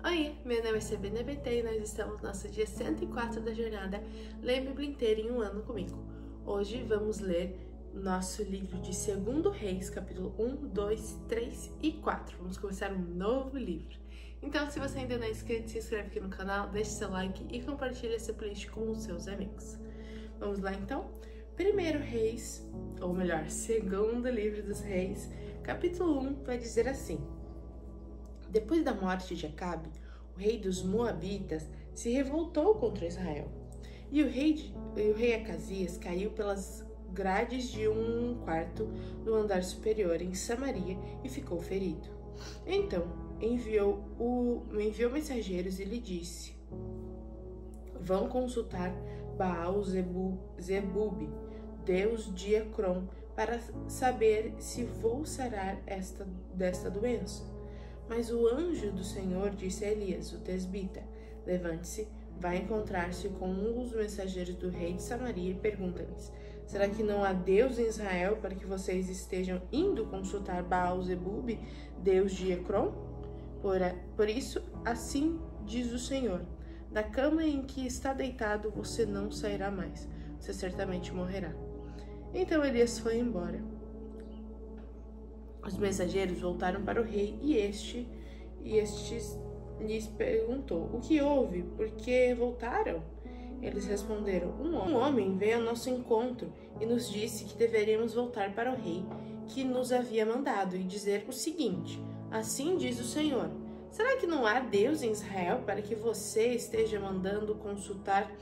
Oi, meu nome é Sabrina BT e nós estamos no nosso dia 104 da jornada Lê a Bíblia inteira em um ano comigo. Hoje vamos ler nosso livro de 2 Reis, capítulo 1, 2, 3 e 4. Vamos começar um novo livro. Então, se você ainda não é inscrito, se inscreve aqui no canal, deixe seu like e compartilhe essa playlist com os seus amigos. Vamos lá então? 1 Reis, ou melhor, 2º livro dos Reis, capítulo 1, vai dizer assim: Depois da morte de Acabe, o rei dos Moabitas se revoltou contra Israel. E o rei Acasias caiu pelas grades de um quarto no andar superior em Samaria e ficou ferido. Então enviou mensageiros e lhe disse: Vão consultar Baal-Zebub, deus de Ecrom, para saber se vou sarar desta doença. Mas o anjo do Senhor disse a Elias, o tesbita: Levante-se, vá encontrar-se com os mensageiros do rei de Samaria e pergunta-lhes: Será que não há Deus em Israel para que vocês estejam indo consultar Baal-Zebub, deus de Ecrom? Por isso, assim diz o Senhor: Da cama em que está deitado você não sairá mais, você certamente morrerá. Então Elias foi embora. Os mensageiros voltaram para o rei e este lhes perguntou: O que houve? Por que voltaram? Eles responderam: Um homem veio ao nosso encontro e nos disse que deveríamos voltar para o rei que nos havia mandado e dizer o seguinte: Assim diz o Senhor: Será que não há Deus em Israel para que você esteja mandando consultar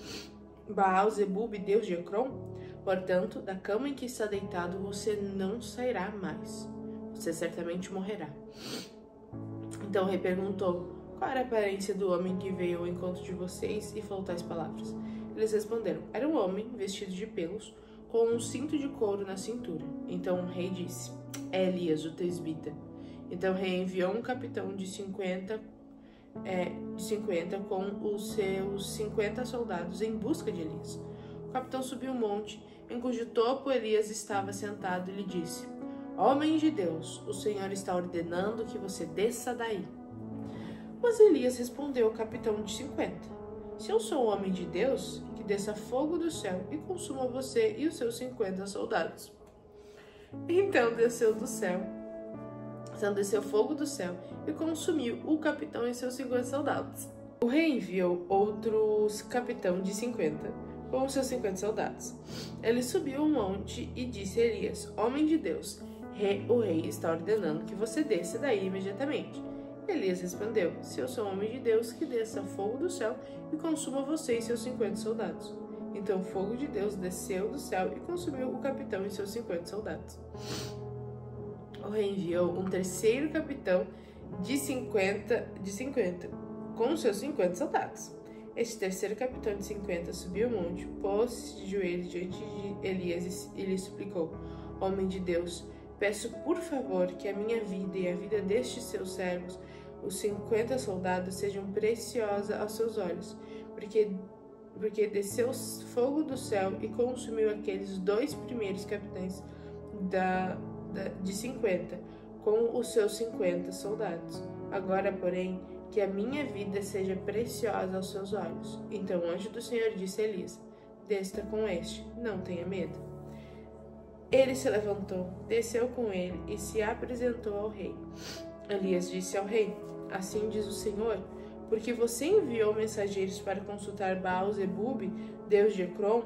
Baal-Zebub, deus de Ecrom? Portanto, da cama em que está deitado você não sairá mais. Você certamente morrerá. Então o rei perguntou: Qual era a aparência do homem que veio ao encontro de vocês e falou tais palavras? Eles responderam: Era um homem vestido de pelos, com um cinto de couro na cintura. Então o rei disse: É Elias, o tesbita. Então o rei enviou um capitão de 50 com os seus 50 soldados em busca de Elias. O capitão subiu um monte, em cujo topo Elias estava sentado, e lhe disse: Homem de Deus, o Senhor está ordenando que você desça daí. Mas Elias respondeu ao capitão de 50: Se eu sou um homem de Deus, que desça fogo do céu e consuma você e os seus 50 soldados. Então desceu fogo do céu e consumiu o capitão e seus 50 soldados. O rei enviou outros capitão de 50 com os seus 50 soldados. Ele subiu um monte e disse a Elias: Homem de Deus, o rei está ordenando que você desça daí imediatamente. Elias respondeu: Se eu sou homem de Deus, que desça fogo do céu e consuma você e seus 50 soldados. Então o fogo de Deus desceu do céu e consumiu o capitão e seus 50 soldados. O rei enviou um terceiro capitão de 50 com seus 50 soldados. Este terceiro capitão de 50 subiu o monte, pôs-se de joelhos diante de Elias e lhe suplicou: Homem de Deus, peço por favor que a minha vida e a vida destes seus servos, os 50 soldados, sejam preciosas aos seus olhos, porque desceu fogo do céu e consumiu aqueles 2 primeiros capitães de 50 com os seus 50 soldados. Agora, porém, que a minha vida seja preciosa aos seus olhos. Então o anjo do Senhor disse a Elias: Desça com este, não tenha medo. Ele se levantou, desceu com ele e se apresentou ao rei. Elias disse ao rei: Assim diz o Senhor: Porque você enviou mensageiros para consultar Baal-Zebub, deus de Ecrom,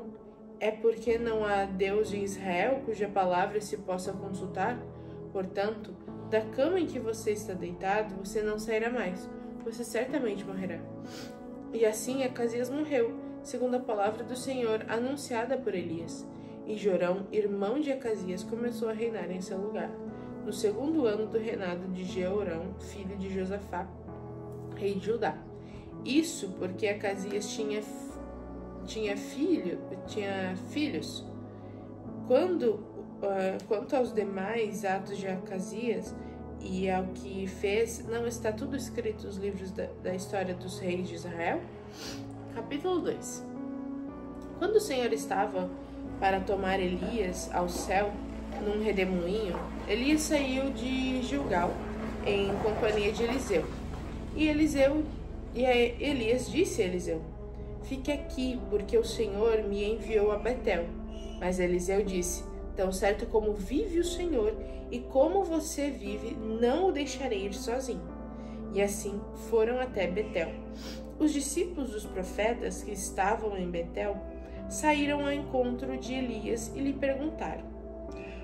é porque não há Deus em Israel cuja palavra se possa consultar? Portanto, da cama em que você está deitado, você não sairá mais. Você certamente morrerá. E assim Acasias morreu, segundo a palavra do Senhor anunciada por Elias. E Jorão, irmão de Acasias, começou a reinar em seu lugar, no 2º ano do reinado de Jeorão, filho de Josafá, rei de Judá. Isso porque Acasias tinha filhos. Quanto aos demais atos de Acasias e ao que fez, não está tudo escrito nos livros da história dos reis de Israel? Capítulo 2. Quando o Senhor estava para tomar Elias ao céu num redemoinho, Elias saiu de Gilgal em companhia de Eliseu. E Eliseu E aí Elias disse a Eliseu: fique aqui, porque o Senhor me enviou a Betel. Mas Eliseu disse: tão certo como vive o Senhor e como você vive, não o deixarei ir sozinho. E assim foram até Betel. Os discípulos dos profetas que estavam em Betel saíram ao encontro de Elias e lhe perguntaram: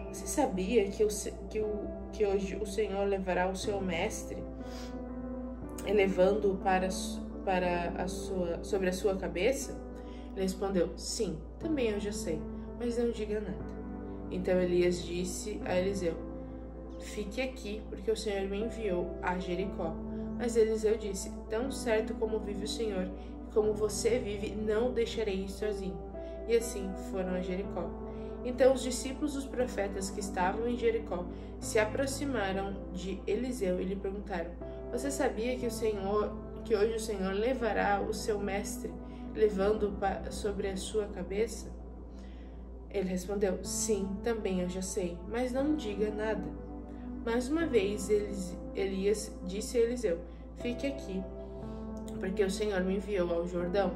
você sabia que hoje o Senhor levará o seu mestre, elevando-o sobre a sua cabeça? Ele respondeu: sim, também eu já sei, mas não diga nada. Então Elias disse a Eliseu: fique aqui, porque o Senhor me enviou a Jericó. Mas Eliseu disse: tão certo como vive o Senhor e como você vive, não o deixarei ir sozinho. E assim foram a Jericó. Então os discípulos dos profetas que estavam em Jericó se aproximaram de Eliseu e lhe perguntaram: você sabia que hoje o Senhor levará o seu mestre, levando-o sobre a sua cabeça? Ele respondeu: sim, também eu já sei, mas não diga nada. Mais uma vez Elias disse a Eliseu: fique aqui, porque o Senhor me enviou ao Jordão.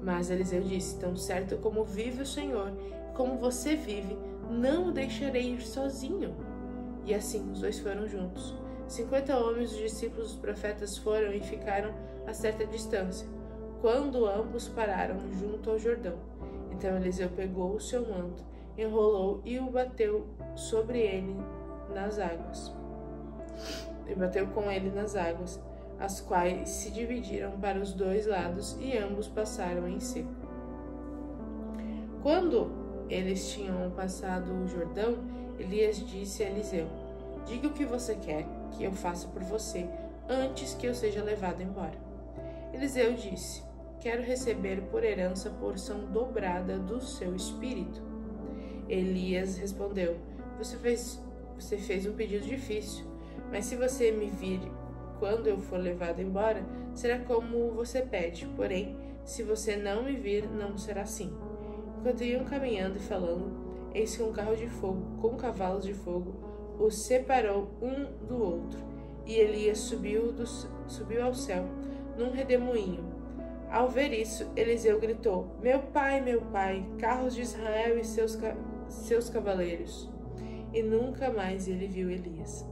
Mas Eliseu disse: tão certo como vive o Senhor, como você vive, não o deixarei ir sozinho. E assim os dois foram juntos. 50 homens dos discípulos dos profetas foram e ficaram a certa distância, quando ambos pararam junto ao Jordão. Então Eliseu pegou o seu manto, enrolou e o bateu sobre ele nas águas. E bateu com ele nas águas, as quais se dividiram para os dois lados e ambos passaram em seco. Quando eles tinham passado o Jordão, Elias disse a Eliseu: diga o que você quer que eu faça por você antes que eu seja levado embora. Eliseu disse: quero receber por herança a porção dobrada do seu espírito. Elias respondeu: você fez um pedido difícil, mas se você me vir quando eu for levado embora, será como você pede. Porém, se você não me vir, não será assim. Enquanto iam caminhando e falando, eis que um carro de fogo, com cavalos de fogo, os separou um do outro. E Elias subiu ao céu, num redemoinho. Ao ver isso, Eliseu gritou: meu pai, carros de Israel e seus cavaleiros. E nunca mais ele viu Elias.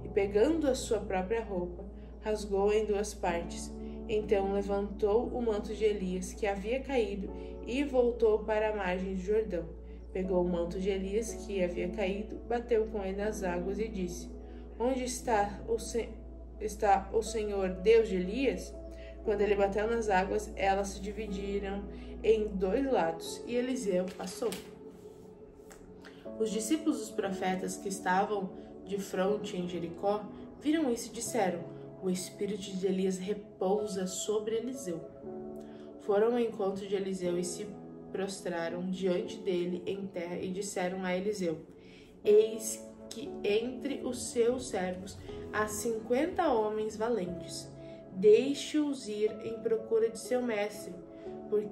E pegando a sua própria roupa, rasgou-a em duas partes. Então levantou o manto de Elias, que havia caído, e voltou para a margem do Jordão. Pegou o manto de Elias, que havia caído, bateu com ele nas águas e disse: onde está o Senhor, Deus de Elias? Quando ele bateu nas águas, elas se dividiram em dois lados, e Eliseu passou. Os discípulos dos profetas que estavam de fronte em Jericó viram isso e disseram: o espírito de Elias repousa sobre Eliseu. Foram ao encontro de Eliseu e se prostraram diante dele em terra e disseram a Eliseu: eis que entre os seus servos há 50 homens valentes. Deixe-os ir em procura de seu mestre, porque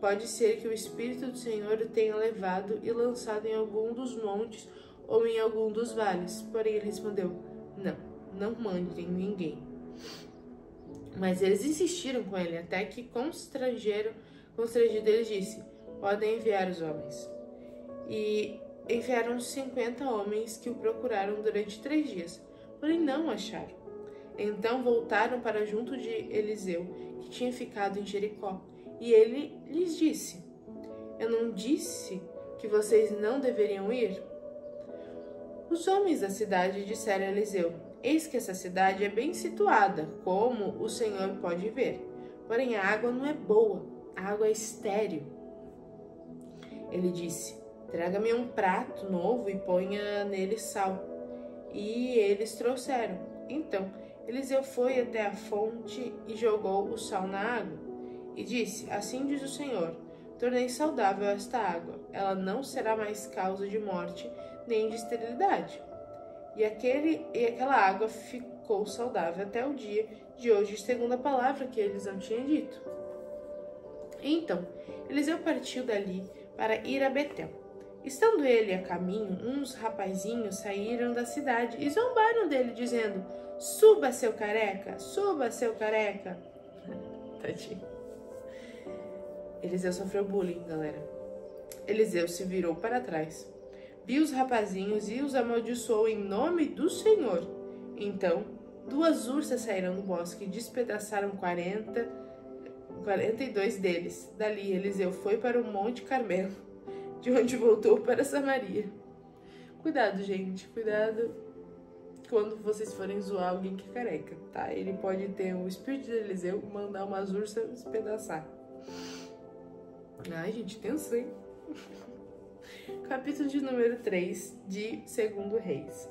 pode ser que o Espírito do Senhor o tenha levado e lançado em algum dos montes ou em algum dos vales. Porém ele respondeu: não mandem ninguém. Mas eles insistiram com ele, até que constrangido ele disse: podem enviar os homens. E enviaram 50 homens que o procuraram durante 3 dias, porém não o acharam. Então voltaram para junto de Eliseu, que tinha ficado em Jericó, e ele lhes disse: eu não disse que vocês não deveriam ir? Os homens da cidade disseram a Eliseu: eis que essa cidade é bem situada, como o Senhor pode ver. Porém a água não é boa, a água é estéril. Ele disse: traga-me um prato novo e ponha nele sal. E eles trouxeram. Então Eliseu foi até a fonte e jogou o sal na água. E disse: assim diz o Senhor: tornei saudável esta água. Ela não será mais causa de morte nem de esterilidade. E aquela água ficou saudável até o dia de hoje, segundo a palavra que Eliseu tinha dito. Então Eliseu partiu dali para ir a Betel. Estando ele a caminho, uns rapazinhos saíram da cidade e zombaram dele, dizendo: "Suba, seu careca! Suba, seu careca!" Tadinho. Eliseu sofreu bullying, galera. Eliseu se virou para trás, viu os rapazinhos e os amaldiçoou em nome do Senhor. Então, 2 ursas saíram do bosque e despedaçaram 42 deles. Dali, Eliseu foi para o Monte Carmelo, de onde voltou para Samaria. Cuidado, gente, cuidado quando vocês forem zoar alguém que é careca, tá? Ele pode ter o espírito de Eliseu e mandar umas ursas despedaçar. Ai, gente, tensão, hein? Capítulo de número 3 de 2 Reis.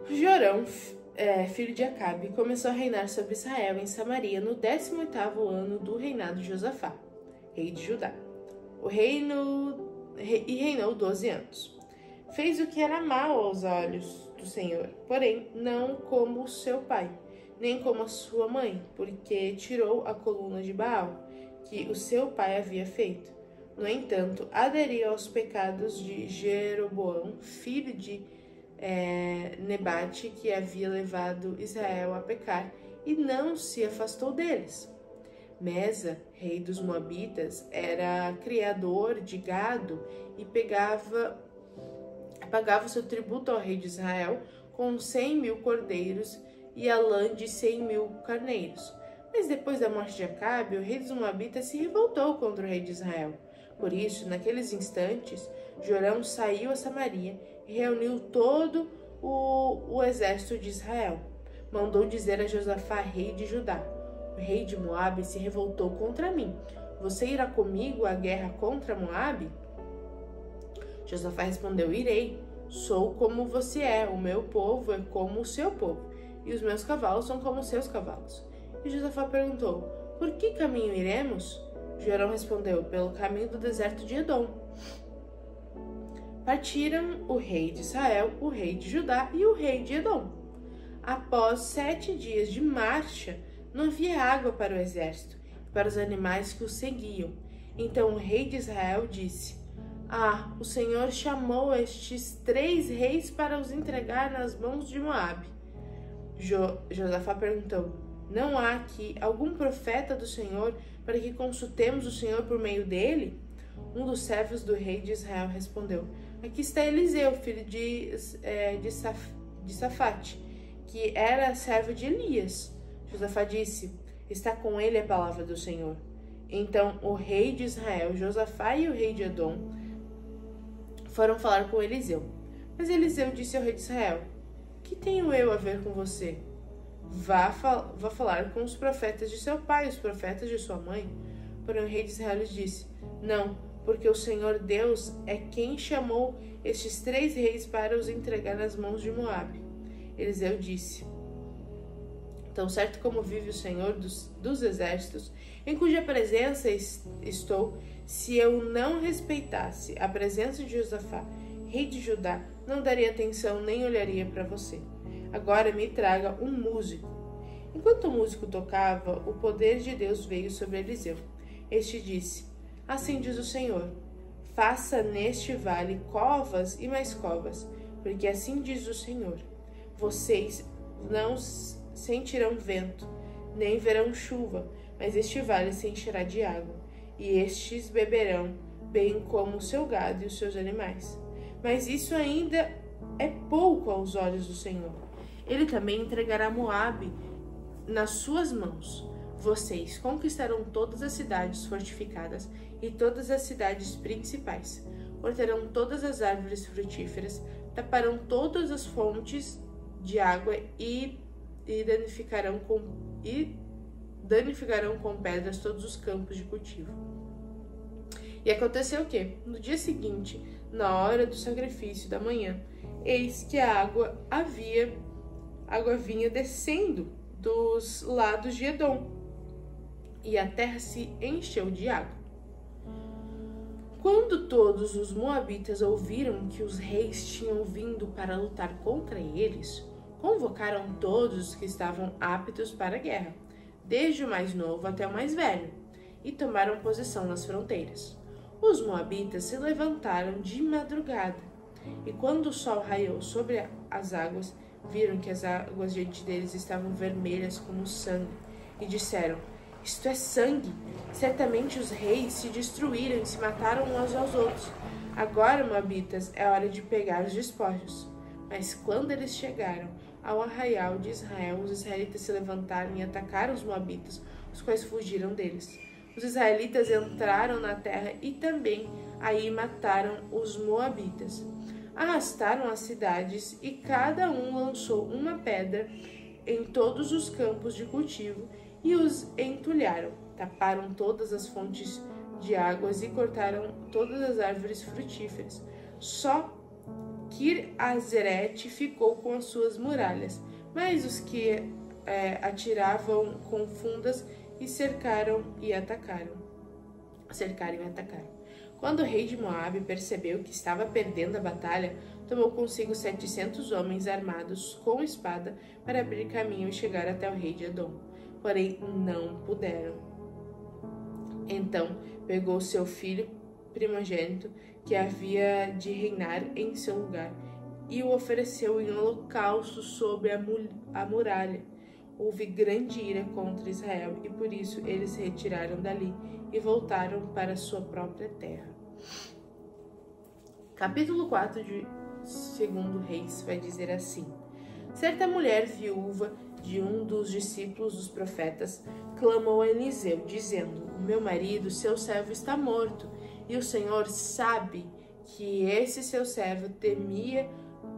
Jorão, filho de Acabe, começou a reinar sobre Israel em Samaria no 18º ano do reinado de Josafá, rei de Judá. Reinou 12 anos. Fez o que era mau aos olhos do Senhor, porém não como seu pai, nem como a sua mãe, porque tirou a coluna de Baal, que o seu pai havia feito. No entanto, aderiu aos pecados de Jeroboão, filho de Nebate, que havia levado Israel a pecar, e não se afastou deles. Mesa, rei dos Moabitas, era criador de gado e pagava seu tributo ao rei de Israel com 100.000 cordeiros e a lã de 100.000 carneiros. Mas depois da morte de Acabe, o rei dos Moabitas se revoltou contra o rei de Israel. Por isso, naqueles instantes, Jorão saiu a Samaria e reuniu todo o exército de Israel. Mandou dizer a Josafá, rei de Judá: "O rei de Moabe se revoltou contra mim. Você irá comigo à guerra contra Moabe?" Josafá respondeu: "Irei. Sou como você é, o meu povo é como o seu povo, e os meus cavalos são como os seus cavalos." E Josafá perguntou: "Por que caminho iremos?" Jorão respondeu: "Pelo caminho do deserto de Edom." Partiram o rei de Israel, o rei de Judá e o rei de Edom. Após 7 dias de marcha, não havia água para o exército e para os animais que o seguiam. Então o rei de Israel disse: "Ah, o Senhor chamou estes 3 reis para os entregar nas mãos de Moabe." Josafá perguntou: "Não há aqui algum profeta do Senhor para que consultemos o Senhor por meio dele?" Um dos servos do rei de Israel respondeu: "Aqui está Eliseu, filho de Safate, que era servo de Elias." Josafá disse: "Está com ele a palavra do Senhor." Então o rei de Israel, Josafá e o rei de Edom foram falar com Eliseu. Mas Eliseu disse ao rei de Israel: "Que tenho eu a ver com você? Vá falar com os profetas de seu pai, os profetas de sua mãe." Porém o rei de Israel lhes disse: "Não, porque o Senhor Deus é quem chamou estes 3 reis para os entregar nas mãos de Moabe." Eliseu disse: "Tão certo como vive o Senhor dos exércitos, em cuja presença estou, se eu não respeitasse a presença de Josafá, rei de Judá, não daria atenção nem olharia para você. Agora me traga um músico." Enquanto o músico tocava, o poder de Deus veio sobre Eliseu. Este disse: "Assim diz o Senhor: faça neste vale covas e mais covas, porque assim diz o Senhor: vocês não sentirão vento, nem verão chuva, mas este vale se encherá de água, e estes beberão, bem como o seu gado e os seus animais. Mas isso ainda é pouco aos olhos do Senhor. Ele também entregará Moabe nas suas mãos. Vocês conquistarão todas as cidades fortificadas e todas as cidades principais. Cortarão todas as árvores frutíferas, taparão todas as fontes de água e danificarão com pedras todos os campos de cultivo." E aconteceu o quê? No dia seguinte, na hora do sacrifício da manhã, eis que a água vinha descendo dos lados de Edom, e a terra se encheu de água. Quando todos os moabitas ouviram que os reis tinham vindo para lutar contra eles, convocaram todos os que estavam aptos para a guerra, desde o mais novo até o mais velho, e tomaram posição nas fronteiras. Os moabitas se levantaram de madrugada, e quando o sol raiou sobre as águas, viram que as águas diante deles estavam vermelhas como sangue, e disseram: Isto é sangue! Certamente os reis se destruíram e se mataram uns aos outros. Agora, moabitas, é hora de pegar os despojos. Mas quando eles chegaram ao arraial de Israel, os israelitas se levantaram e atacaram os moabitas, os quais fugiram deles. Os israelitas entraram na terra e também aí mataram os moabitas. Arrastaram as cidades e cada um lançou uma pedra em todos os campos de cultivo e os entulharam. Taparam todas as fontes de águas e cortaram todas as árvores frutíferas. Só Kir-Azerete ficou com as suas muralhas, mas os que atiravam com fundas e cercaram e atacaram. Quando o rei de Moabe percebeu que estava perdendo a batalha, tomou consigo 700 homens armados com espada para abrir caminho e chegar até o rei de Edom. Porém, não puderam. Então, pegou seu filho primogênito, que havia de reinar em seu lugar, e o ofereceu em holocausto sobre a muralha. Houve grande ira contra Israel, e por isso eles se retiraram dali e voltaram para sua própria terra. Capítulo 4 de 2 Reis vai dizer assim: Certa mulher viúva de um dos discípulos dos profetas clamou a Eliseu, dizendo: O meu marido, seu servo, está morto, e o Senhor sabe que esse seu servo temia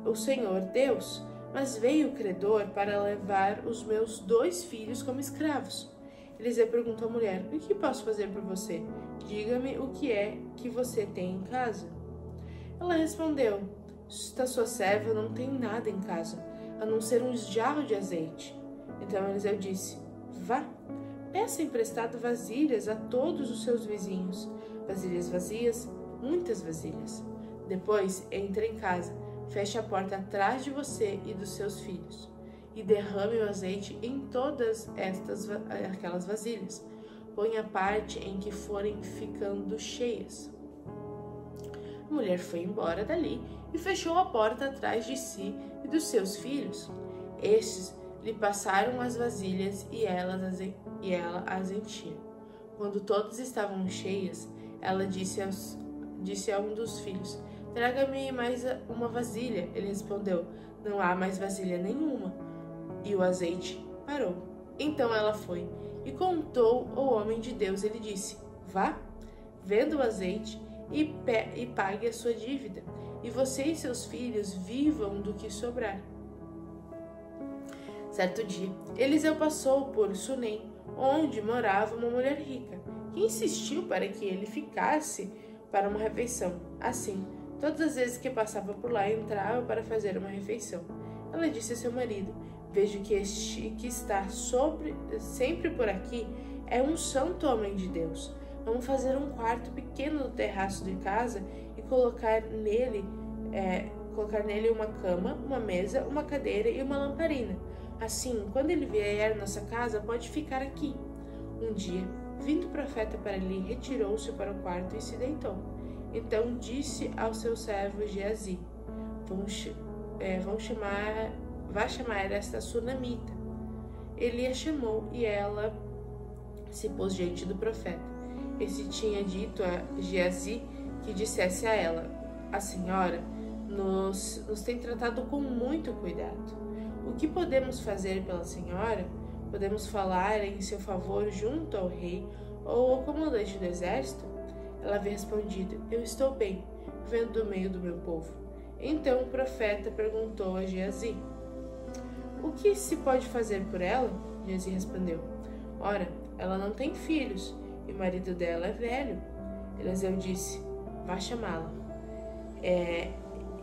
o Senhor Deus. Mas veio o credor para levar os meus 2 filhos como escravos. Eliseu perguntou à mulher: O que posso fazer por você? Diga-me o que é que você tem em casa. Ela respondeu: Esta sua serva não tem nada em casa, a não ser um jarro de azeite. Então Eliseu disse: Vá, peça emprestado vasilhas a todos os seus vizinhos, vasilhas vazias, muitas vasilhas. Depois entre em casa, feche a porta atrás de você e dos seus filhos, e derrame o azeite em todas aquelas vasilhas. Ponha a parte em que forem ficando cheias. A mulher foi embora dali e fechou a porta atrás de si e dos seus filhos. Estes lhe passaram as vasilhas e ela as enchia. Quando todas estavam cheias, ela disse a um dos filhos: Traga-me mais uma vasilha. Ele respondeu: Não há mais vasilha nenhuma. E o azeite parou. Então ela foi e contou ao homem de Deus. Ele disse: Vá, venda o azeite e pague a sua dívida, e você e seus filhos vivam do que sobrar. Certo dia, Eliseu passou por Sunem, onde morava uma mulher rica, que insistiu para que ele ficasse para uma refeição. Assim, todas as vezes que passava por lá, entrava para fazer uma refeição. Ela disse a seu marido: Vejo que este que está sempre por aqui é um santo homem de Deus. Vamos fazer um quarto pequeno no terraço de casa e colocar nele uma cama, uma mesa, uma cadeira e uma lamparina. Assim, quando ele vier à nossa casa, pode ficar aqui. Um dia, vindo o profeta para ali, retirou-se para o quarto e se deitou. Então disse ao seu servo Geazi: Vá chamar esta sunamita. Ele a chamou e ela se pôs diante do profeta. Esse tinha dito a Geazi que dissesse a ela: A senhora nos tem tratado com muito cuidado. O que podemos fazer pela senhora? Podemos falar em seu favor junto ao rei ou ao comandante do exército? Ela havia respondido: Eu estou bem, vivendo no meio do meu povo. Então o profeta perguntou a Geazi: O que se pode fazer por ela? Geazi respondeu: Ora, ela não tem filhos e o marido dela é velho. Eliseu disse: Vá chamá-la.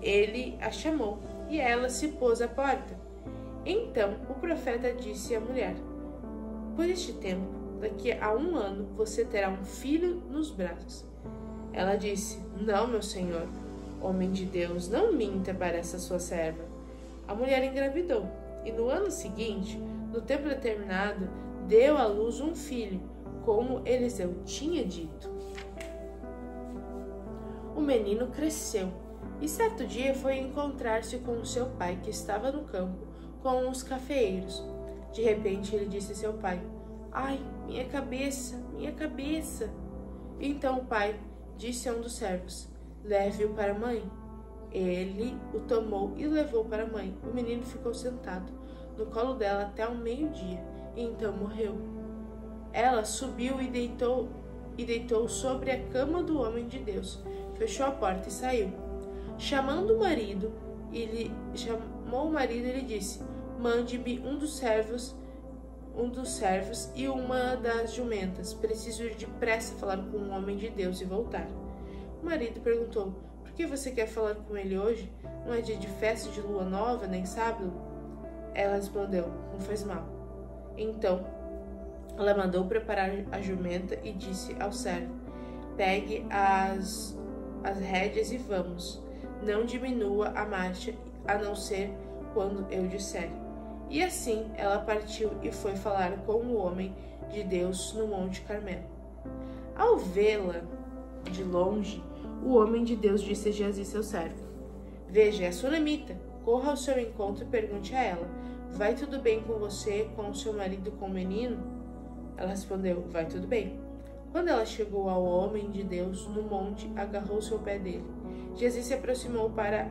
Ele a chamou e ela se pôs à porta. Então o profeta disse à mulher: Por este tempo, daqui a 1 ano, você terá um filho nos braços. Ela disse: Não, meu senhor, homem de Deus, não minta para essa sua serva. A mulher engravidou e no ano seguinte, no tempo determinado, deu à luz um filho, como Eliseu tinha dito. menino cresceu e certo dia foi encontrar-se com seu pai, que estava no campo com os cafeeiros. De repente ele disse a seu pai: "Ai, minha cabeça, minha cabeça!" Então o pai disse a um dos servos: "Leve-o para a mãe." Ele o tomou e o levou para a mãe. O menino ficou sentado no colo dela até o meio-dia e então morreu. Ela subiu e deitou sobre a cama do homem de Deus, fechou a porta e saiu. Chamou o marido e lhe disse: "Mande-me um dos servos e uma das jumentas. Preciso ir depressa falar com um homem de Deus e voltar." O marido perguntou: "Por que você quer falar com ele hoje? Não é dia de festa de lua nova, nem sábado?" Ela respondeu: "Não faz mal." Então ela mandou preparar a jumenta e disse ao servo: "Pegue as rédeas e vamos. Não diminua a marcha, a não ser quando eu disser." E assim ela partiu e foi falar com o homem de Deus no Monte Carmelo. Ao vê-la de longe, o homem de Deus disse a Geazi, seu servo: "Veja, é a sunamita. Corra ao seu encontro e pergunte a ela: vai tudo bem com você, com o seu marido, com o menino?" Ela respondeu: "Vai tudo bem." Quando ela chegou ao homem de Deus no monte, agarrou-se ao pé dele. Geazi se aproximou para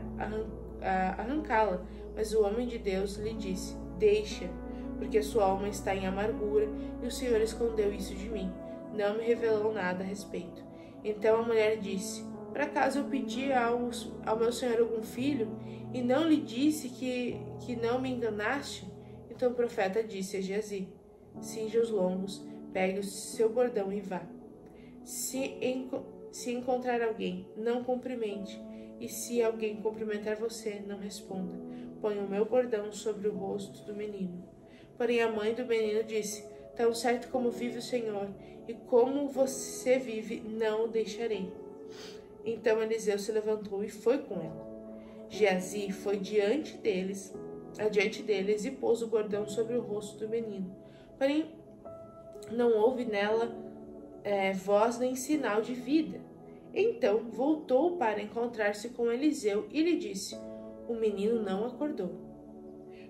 arrancá-la, mas o homem de Deus lhe disse: "Deixa, porque sua alma está em amargura e o Senhor escondeu isso de mim. Não me revelou nada a respeito." Então a mulher disse: "Por acaso eu pedi ao meu senhor algum filho e não lhe disse que não me enganaste?" Então o profeta disse a Geazi: "Cinja os lombos, pegue o seu bordão e vá. Se encontrar alguém, não cumprimente, e se alguém cumprimentar você, não responda. Ponha o meu bordão sobre o rosto do menino." Porém a mãe do menino disse: "Tão certo como vive o Senhor, e como você vive, não o deixarei." Então Eliseu se levantou e foi com ela. Geazi foi adiante deles e pôs o bordão sobre o rosto do menino. Porém não houve nela voz nem sinal de vida. Então voltou para encontrar-se com Eliseu e lhe disse: "O menino não acordou."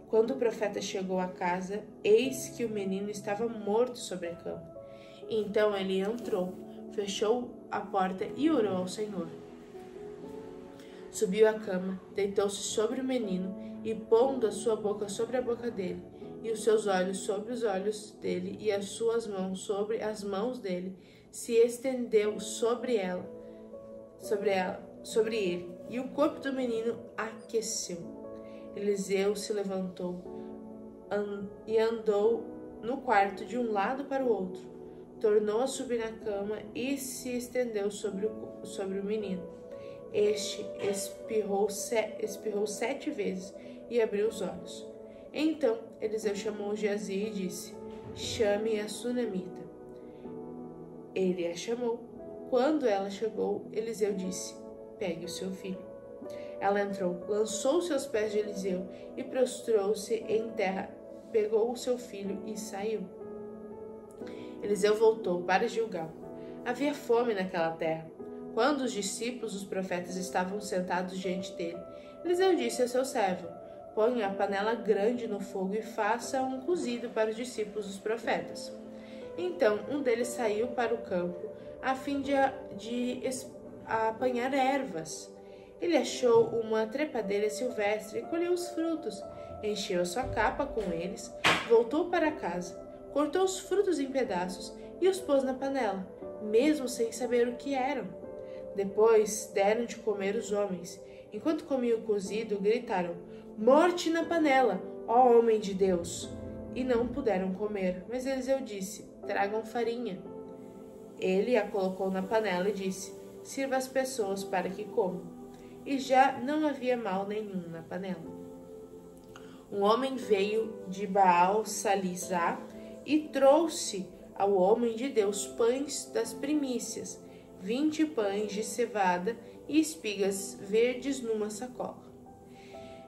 Quando o profeta chegou à casa, eis que o menino estava morto sobre a cama. Então ele entrou, fechou a porta e orou ao Senhor. Subiu à cama, deitou-se sobre o menino e, pondo a sua boca sobre a boca dele, e os seus olhos sobre os olhos dele, e as suas mãos sobre as mãos dele, se estendeu sobre ele, e o corpo do menino aqueceu. Eliseu se levantou e andou no quarto de um lado para o outro. Tornou a subir na cama e se estendeu sobre o menino. Este espirrou 7 vezes e abriu os olhos. Então Eliseu chamou Geazi e disse: "Chame a sunamita." Ele a chamou. Quando ela chegou, Eliseu disse: "Pegue o seu filho." Ela entrou, lançou-se aos pés de Eliseu e prostrou-se em terra, pegou o seu filho e saiu. Eliseu voltou para Gilgal. Havia fome naquela terra. Quando os discípulos dos profetas estavam sentados diante dele, Eliseu disse a seu servo: "Ponha a panela grande no fogo e faça um cozido para os discípulos dos profetas." Então um deles saiu para o campo a fim de apanhar ervas. Ele achou uma trepadeira silvestre e colheu os frutos, encheu a sua capa com eles, voltou para casa, cortou os frutos em pedaços e os pôs na panela, mesmo sem saber o que eram. Depois deram de comer os homens. Enquanto comiam o cozido, gritaram: "Morte na panela, ó homem de Deus!" E não puderam comer. Mas Eliseu disse: "Tragam farinha." Ele a colocou na panela e disse: "Sirva as pessoas para que comam." E já não havia mal nenhum na panela. Um homem veio de Baal-Salizá e trouxe ao homem de Deus pães das primícias, 20 pães de cevada e espigas verdes numa sacola.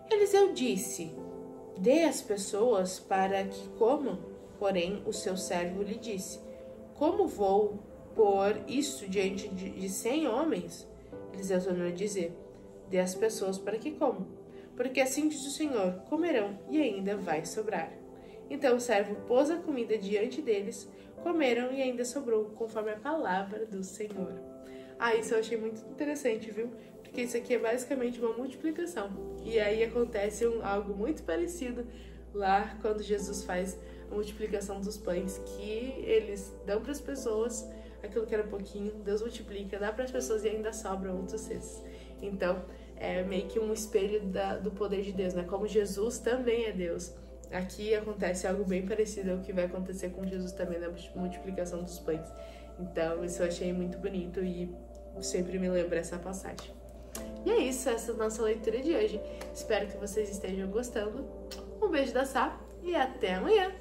Eliseu disse: "Dê às pessoas para que comam." Porém o seu servo lhe disse: "Como vou pôr isto diante de 100 homens?" Eliseu tornou a dizer: dê às pessoas para que comam, porque assim diz o Senhor, comerão e ainda vai sobrar. Então o servo pôs a comida diante deles, comeram e ainda sobrou, conforme a palavra do Senhor. Isso eu achei muito interessante, viu? Porque isso aqui é basicamente uma multiplicação. E aí acontece algo muito parecido lá quando Jesus faz a multiplicação dos pães, que eles dão para as pessoas aquilo que era pouquinho, Deus multiplica, dá para as pessoas e ainda sobram outros cestos. Então, é meio que um espelho do poder de Deus, né? Como Jesus também é Deus. Aqui acontece algo bem parecido ao que vai acontecer com Jesus também na multiplicação dos pães. Então, isso eu achei muito bonito e sempre me lembra essa passagem. E é isso, essa é a nossa leitura de hoje. Espero que vocês estejam gostando. Um beijo da Sá e até amanhã!